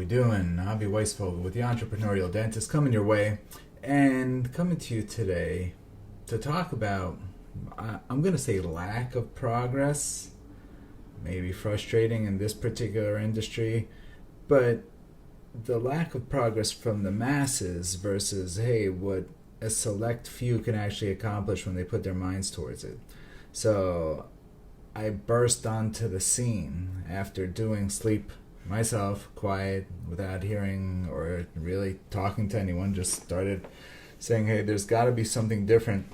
we doing? Avi Weisvogel with the Entrepreneurial Dentist coming your way and coming to you today to talk about, I'm going to say lack of progress, maybe frustrating in this particular industry, but the lack of progress from the masses versus, hey, what a select few can actually accomplish when they put their minds towards it. So I burst onto the scene after doing sleep myself, quiet, without hearing or really talking to anyone, just started saying, hey, there's got to be something different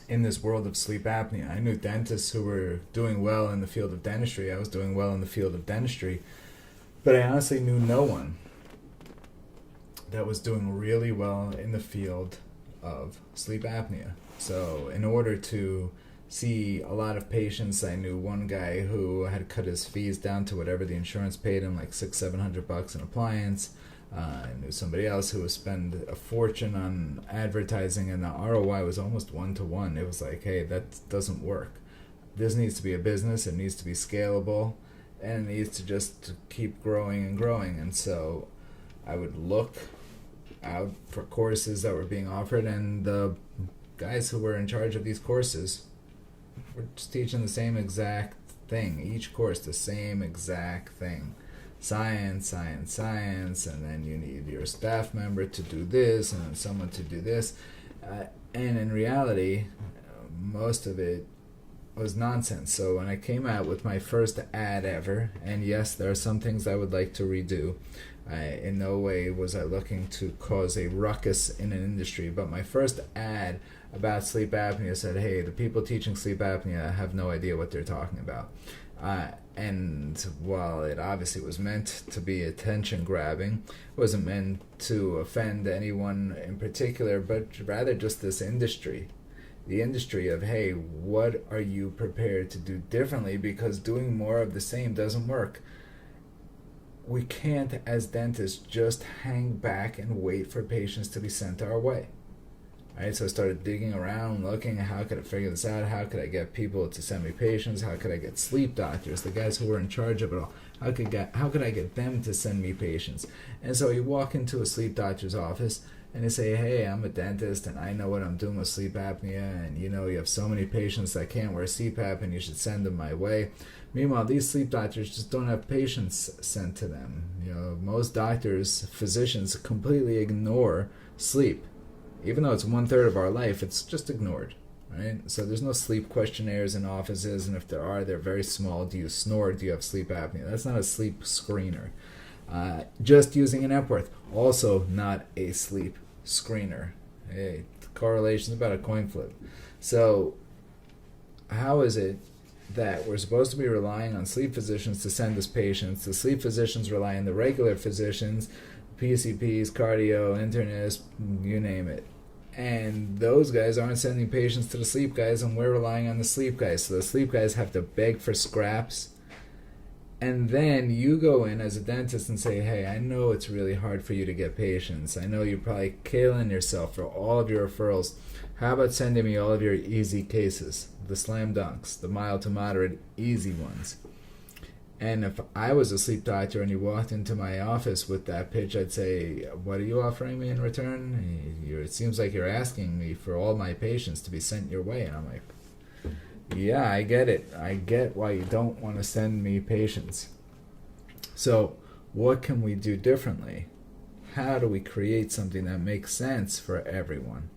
in this world of sleep apnea. I knew dentists who were doing well in the field of dentistry. I was doing well in the field of dentistry, but I honestly knew no one that was doing really well in the field of sleep apnea. So in order to see a lot of patients, I knew one guy who had cut his fees down to whatever the insurance paid him, like $600-700 an appliance. I knew somebody else who would spend a fortune on advertising, and the ROI was almost 1-to-1. It was like, hey, that doesn't work. This needs to be a business. It needs to be scalable, and it needs to just keep growing and growing. And so I would look out for courses that were being offered, and the guys who were in charge of these courses were just teaching the same exact thing. Each course, the same exact thing. Science, science, science, and then you need your staff member to do this, and then someone to do this. And in reality, most of it was nonsense. So when I came out with my first ad ever, and yes, there are some things I would like to redo. In no way was I looking to cause a ruckus in an industry, but my first ad about sleep apnea said, hey, the people teaching sleep apnea have no idea what they're talking about. And while it obviously was meant to be attention grabbing, it wasn't meant to offend anyone in particular, but rather just this industry. The industry of, hey, what are you prepared to do differently? Because doing more of the same doesn't work. We can't, as dentists, just hang back and wait for patients to be sent our way. Right, so I started digging around, looking at how could I figure this out, how could I get people to send me patients, how could I get sleep doctors, the guys who were in charge of it all, how could I get them to send me patients. And so you walk into a sleep doctor's office and they say, hey, I'm a dentist and I know what I'm doing with sleep apnea, and you know you have so many patients that can't wear CPAP and you should send them my way. Meanwhile, these sleep doctors just don't have patients sent to them. You know, most doctors, physicians completely ignore sleep. Even though it's 1/3 of our life, it's just ignored, right? So there's no sleep questionnaires in offices, and if there are, they're very small. Do you snore? Do you have sleep apnea? That's not a sleep screener. Just using an Epworth, also not a sleep screener. Hey, the correlation's about a coin flip. So how is it that we're supposed to be relying on sleep physicians to send us patients? The sleep physicians rely on the regular physicians, PCPs, cardio, internists, you name it. And those guys aren't sending patients to the sleep guys, and we're relying on the sleep guys. So the sleep guys have to beg for scraps. And then you go in as a dentist and say, hey, I know it's really hard for you to get patients. I know you're probably killing yourself for all of your referrals. How about sending me all of your easy cases, the slam dunks, the mild to moderate easy ones? And if I was a sleep doctor and you walked into my office with that pitch, I'd say, what are you offering me in return? It seems like you're asking me for all my patients to be sent your way. And I'm like, yeah, I get it. I get why you don't want to send me patients. So what can we do differently? How do we create something that makes sense for everyone?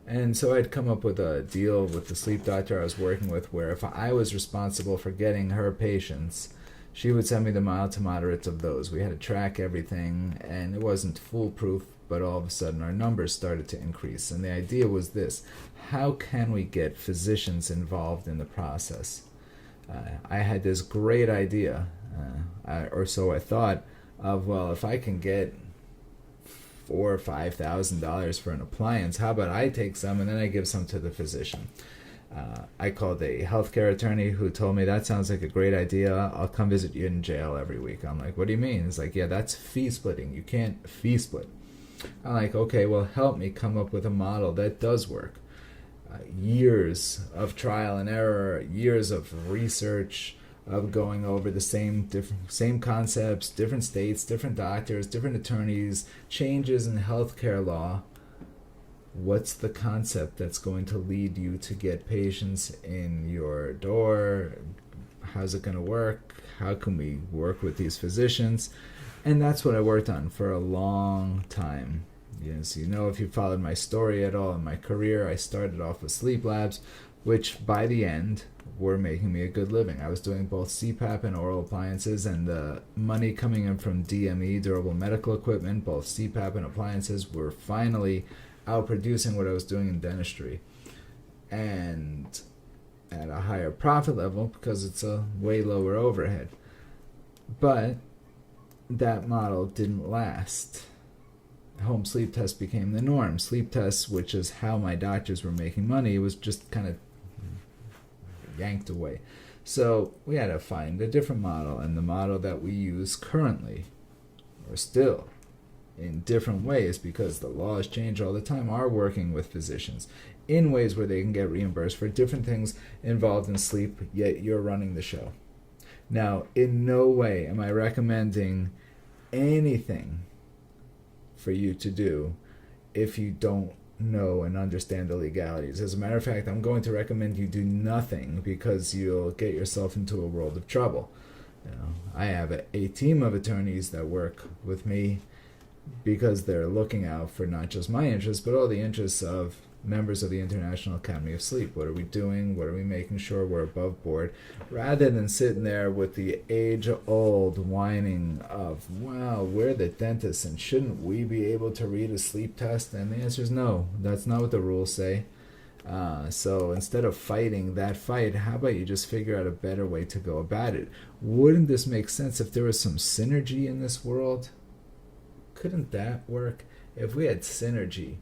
And so I'd come up with a deal with the sleep doctor I was working with where if I was responsible for getting her patients, she would send me the mild to moderates of those. We had to track everything, and it wasn't foolproof, but all of a sudden our numbers started to increase. And the idea was this: how can we get physicians involved in the process? I had this great idea, or so I thought, of, well, if I can get $4,000 or $5,000 for an appliance, how about I take some and then I give some to the physician? I called a healthcare attorney who told me, that sounds like a great idea. I'll come visit you in jail every week. I'm like, what do you mean? He's like, yeah, that's fee splitting. You can't fee split. I'm like, okay, well, help me come up with a model that does work. Years of trial and error, years of research, of going over the same concepts, different states, different doctors, different attorneys, changes in healthcare law. What's the concept that's going to lead you to get patients in your door? How's it going to work? How can we work with these physicians? And that's what I worked on for a long time. Yes, if you followed my story at all in my career, I started off with sleep labs, which by the end were making me a good living. I was doing both CPAP and oral appliances, and the money coming in from DME, durable medical equipment, both CPAP and appliances, were finally outproducing what I was doing in dentistry. And at a higher profit level because it's a way lower overhead. But that model didn't last. Home sleep tests became the norm. Sleep tests, which is how my doctors were making money, was just kind of yanked away. So we had to find a different model, and the model that we use currently, or still in different ways because the laws change all the time, are working with physicians in ways where they can get reimbursed for different things involved in sleep, yet you're running the show. Now, in no way am I recommending anything for you to do if you don't know and understand the legalities. As a matter of fact, I'm going to recommend you do nothing because you'll get yourself into a world of trouble. I have a team of attorneys that work with me because they're looking out for not just my interests, but all the interests of members of the International Academy of Sleep. What are we doing? What are we making sure we're above board? Rather than sitting there with the age-old whining of, wow, we're the dentists and shouldn't we be able to read a sleep test? And the answer is no. That's not what the rules say. So instead of fighting that fight, how about you just figure out a better way to go about it? Wouldn't this make sense if there was some synergy in this world? Couldn't that work? If we had synergy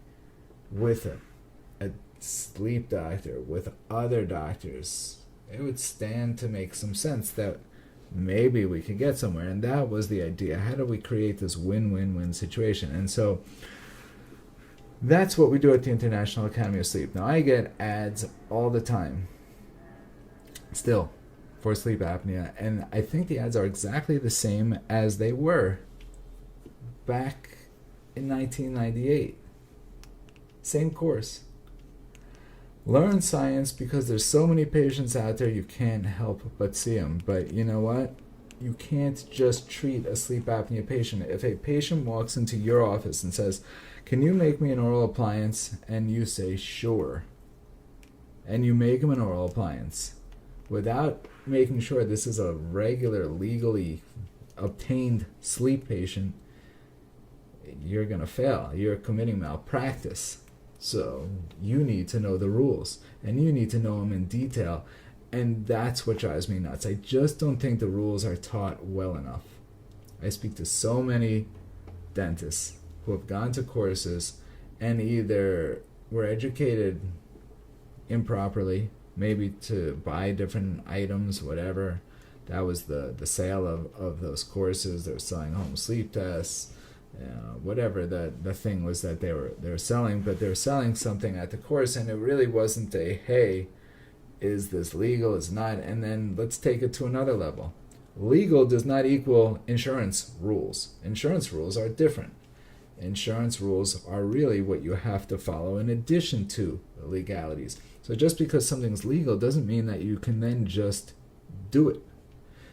with a sleep doctor, with other doctors, it would stand to make some sense that maybe we could get somewhere. And that was the idea. How do we create this win-win-win situation? And so that's what we do at the International Academy of Sleep. Now, I get ads all the time, still, for sleep apnea. And I think the ads are exactly the same as they were back in 1998. Same course. Learn science because there's so many patients out there you can't help but see them. But you know what? You can't just treat a sleep apnea patient. If a patient walks into your office and says, can you make me an oral appliance? And you say, sure. And you make him an oral appliance without making sure this is a regular, legally obtained sleep patient, you're going to fail. You're committing malpractice. So you need to know the rules, and you need to know them in detail. And that's what drives me nuts. I just don't think the rules are taught well enough. I speak to so many dentists who have gone to courses and either were educated improperly, maybe to buy different items, whatever. That was the sale of those courses. They were selling home sleep tests, whatever the thing was that they were selling, but they were selling something at the course, and it really wasn't a, hey, is this legal, is not, and then let's take it to another level. Legal does not equal insurance rules. Insurance rules are different. Insurance rules are really what you have to follow in addition to the legalities. So just because something's legal doesn't mean that you can then just do it.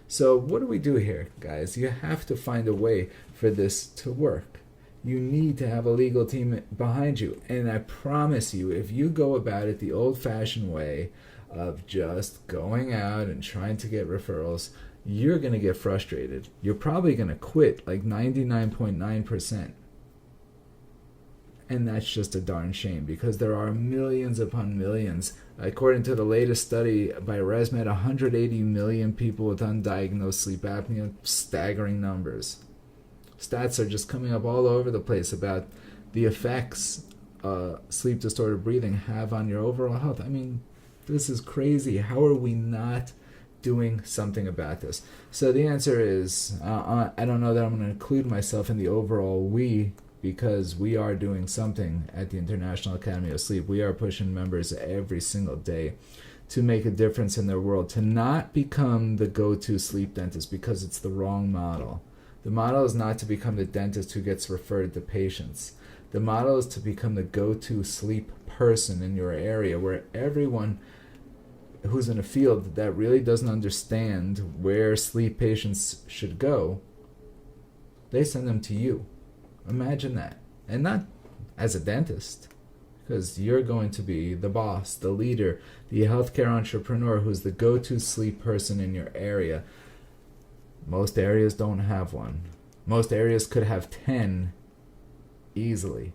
So what do we do here, guys? You have to find a way for this to work. You need to have a legal team behind you. And I promise you, if you go about it the old-fashioned way of just going out and trying to get referrals, you're going to get frustrated. You're probably going to quit like 99.9%. And that's just a darn shame because there are millions upon millions. According to the latest study by ResMed, 180 million people with undiagnosed sleep apnea, staggering numbers. Stats are just coming up all over the place about the effects sleep distorted breathing have on your overall health. I mean, this is crazy. How are we not doing something about this? So the answer is, I don't know that I'm going to include myself in the overall we, because we are doing something at the International Academy of Sleep. We are pushing members every single day to make a difference in their world, to not become the go-to sleep dentist, because it's the wrong model. The model is not to become the dentist who gets referred to patients. The model is to become the go-to sleep person in your area, where everyone who's in a field that really doesn't understand where sleep patients should go, they send them to you. Imagine that. And not as a dentist, because you're going to be the boss, the leader, the healthcare entrepreneur who's the go-to sleep person in your area. Most areas don't have one. Most areas could have 10 easily.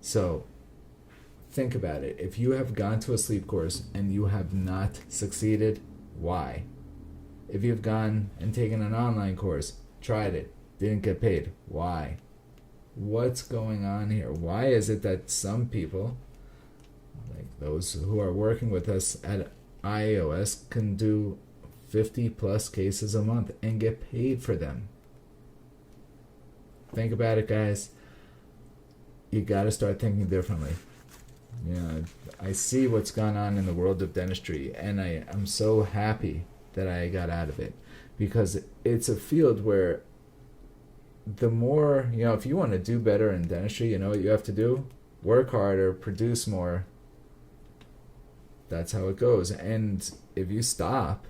So think about it. If you have gone to a sleep course and you have not succeeded, why? If you've gone and taken an online course, tried it, didn't get paid, why? What's going on here? Why is it that some people, like those who are working with us at IAOS, can do 50 plus cases a month and get paid for them? Think about it, guys. You got to start thinking differently. You know, I see what's gone on in the world of dentistry, and I'm so happy that I got out of it, because it's a field where the more, if you want to do better in dentistry, you know what you have to do? Work harder, produce more. That's how it goes. And if you stop,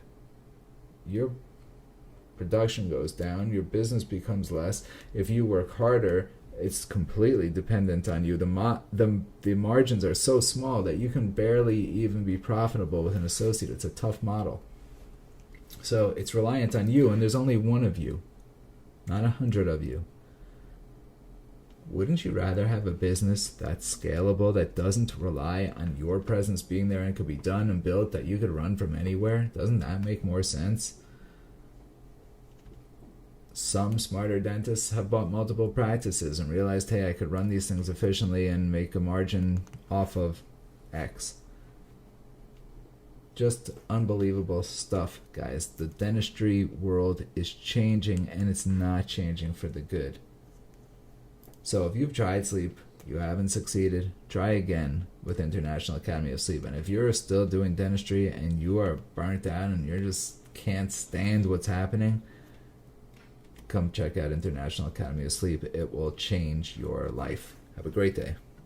your production goes down, your business becomes less. If you work harder, it's completely dependent on you. The margins are so small that you can barely even be profitable with an associate. It's a tough model. So it's reliant on you, and there's only one of you, not 100 of you. Wouldn't you rather have a business that's scalable, that doesn't rely on your presence being there and could be done and built, that you could run from anywhere? Doesn't that make more sense? Some smarter dentists have bought multiple practices and realized, hey, I could run these things efficiently and make a margin off of X. Just unbelievable stuff, guys. The dentistry world is changing, and it's not changing for the good. So if you've tried sleep, you haven't succeeded, try again with International Academy of Sleep. And if you're still doing dentistry and you are burnt out and you just can't stand what's happening, come check out International Academy of Sleep. It will change your life. Have a great day.